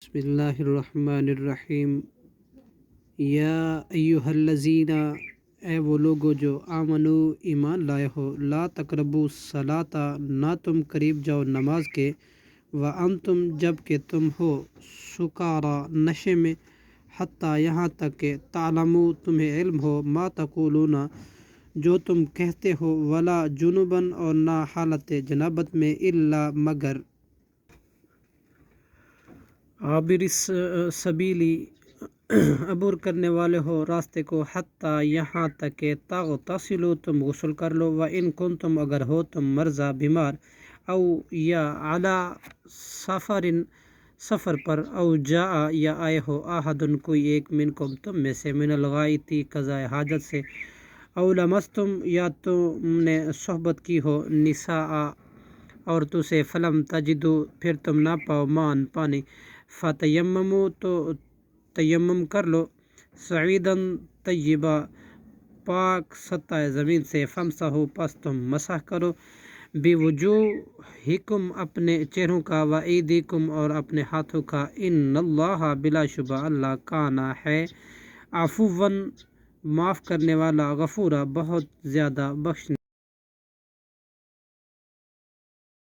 بسم اللہ الرحمن الرحیم۔ یا ایہا الذین، اے وہ لوگو جو آمنو ایمان لائے ہو، لا تقربوا الصلاۃ، نہ تم قریب جاؤ نماز کے، وانتم جب کہ تم ہو سکارا نشے میں، حتیٰ یہاں تک کہ تعلموا تمہیں علم ہو، ما تقولون جو تم کہتے ہو، ولا جنباً اور نہ حالت جنابت میں، الا مگر عابر سبیلی عبور کرنے والے ہو راستے کو، حتیٰ یہاں تک کہ تغتسلوا تم غسل کر لو، وَإِن كُنتم اگر ہو تم مرضی بیمار، او یا علی سفر سفر پر، او جاء یا آئے ہو احد کوئی ایک، منکم تم میں سے، من الغائط قضاء حاجت سے، او لمستم یا تم نے صحبت کی ہو نساء عورتوں سے، فلم تجدوا پھر تم نہ پاؤ مان پانی، فتیمموا تو تیمم کر لو، صعیداً طیبا پاک سطح زمین سے، فامسحوا پس تم مسح کرو، بوجوہکم اپنے چہروں کا، وایدیکم اور اپنے ہاتھوں کا، ان اللہ بلا شبہ اللہ کان ہے، عفواً معاف کرنے والا، غفورا بہت زیادہ بخشنے